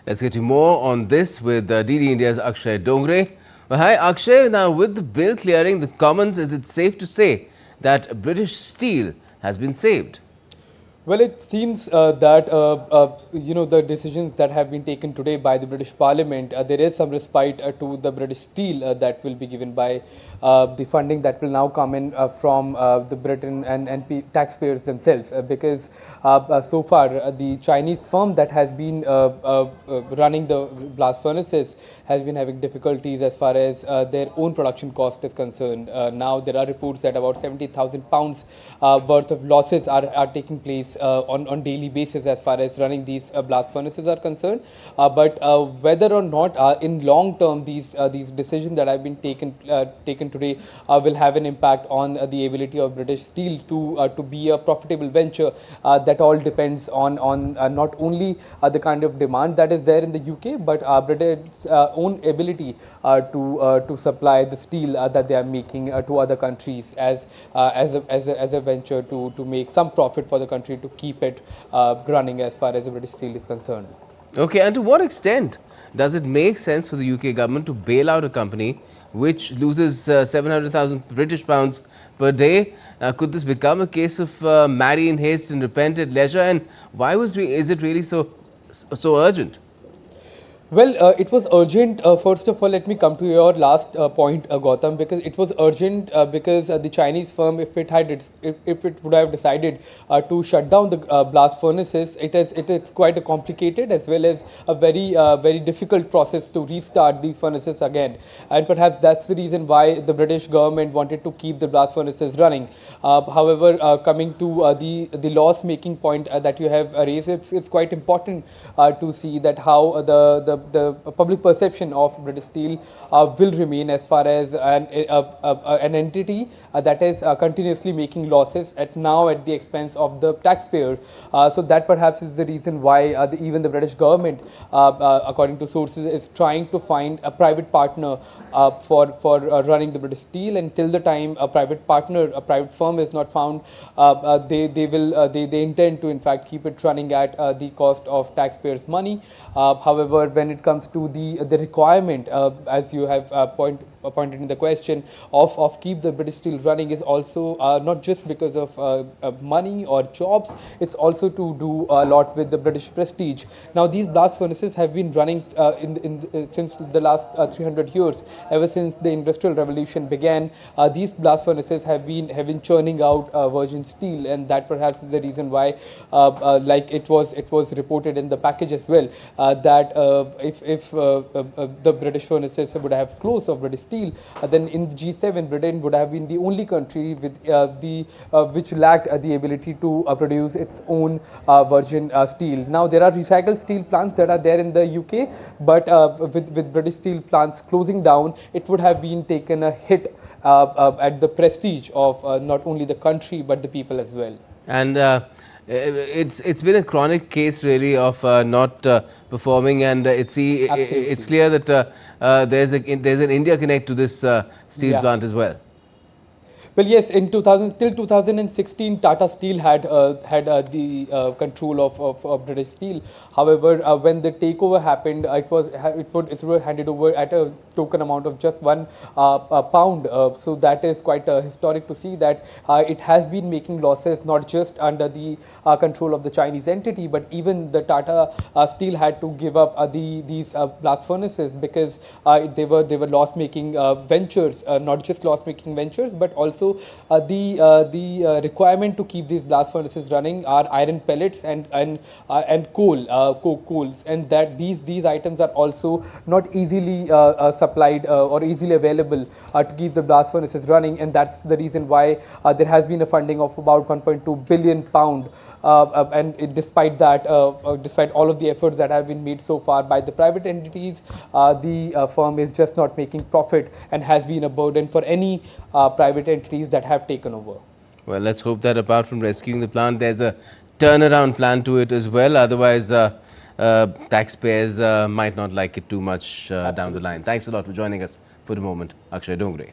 Let's get you more on this with DD India's Akshay Dongre. Well, hi Akshay, now with the bill clearing the Commons, is it safe to say that British steel has been saved? Well, it seems that the decisions that have been taken today by the British Parliament, there is some respite to the British steel that will be given by the funding that will now come in from the Britain and taxpayers themselves, because so far the Chinese firm that has been running the blast furnaces has been having difficulties as far as their own production cost is concerned. Now there are reports that about £70,000 worth of losses are taking place on daily basis as far as running these blast furnaces are concerned. But whether or not in long term these decisions that have been taken today will have an impact on the ability of British Steel to be a profitable venture, that all depends on not only the kind of demand that is there in the UK, but Britain's own ability to supply the steel that they are making to other countries as a venture to make some profit for the country, to keep it running as far as the British Steel is concerned. Okay, and to what extent does it make sense for the UK government to bail out a company which loses 700,000 British pounds per day? Could this become a case of marry in haste and repent at leisure? And why is it really so urgent? Well, it was urgent. First of all, let me come to your last point, Gautam, because it was urgent because the Chinese firm, if it would have decided to shut down the blast furnaces, it is quite a complicated as well as a very difficult process to restart these furnaces again. And perhaps that's the reason why the British government wanted to keep the blast furnaces running. However, coming to the loss-making point that you have raised, it's quite important to see that how the public perception of British Steel will remain as far as an entity that is continuously making losses at the expense of the taxpayer. So that perhaps is the reason why even the British government, according to sources, is trying to find a private partner for running the British Steel. And till the time a private firm is not found, they intend to in fact keep it running at the cost of taxpayers' money. However, when it comes to the requirement, as you have pointed in the question, of keep the British Steel running, is also not just because of money or jobs, it's also to do a lot with the British prestige. Now, these blast furnaces have been running since the last 300 years. Ever since the Industrial Revolution began, these blast furnaces have been churning out virgin steel, and that perhaps is the reason why, like it was reported in the package as well, that if the British furnaces would have closed of British Steel, then in the G7, Britain would have been the only country with which lacked the ability to produce its own virgin steel. Now, there are recycled steel plants that are there in the UK, but with British Steel plants closing down, it would have been taken a hit at the prestige of not only the country but the people as well. And it's been a chronic case really of not performing, and it's clear that there's an India connect to this steel plant as well. Well, yes, in till 2016, Tata Steel had the control of British Steel. However, when the takeover happened, it was handed over at a token amount of just £1. So that is quite historic to see that it has been making losses not just under the control of the Chinese entity, but even the Tata Steel had to give up these blast furnaces because they were loss-making ventures, not just loss-making ventures, but also the requirement to keep these blast furnaces running are iron pellets and coals, and that these items are also not easily supplied or easily available to keep the blast furnaces running, and that's the reason why there has been a funding of about £1.2 billion. And despite that, despite all of the efforts that have been made so far by the private entities, the firm is just not making profit and has been a burden for any private entities that have taken over. Well, let's hope that apart from rescuing the plant, there's a turnaround plan to it as well. Otherwise, taxpayers might not like it too much down the line. Thanks a lot for joining us for the moment, Akshay Dongre.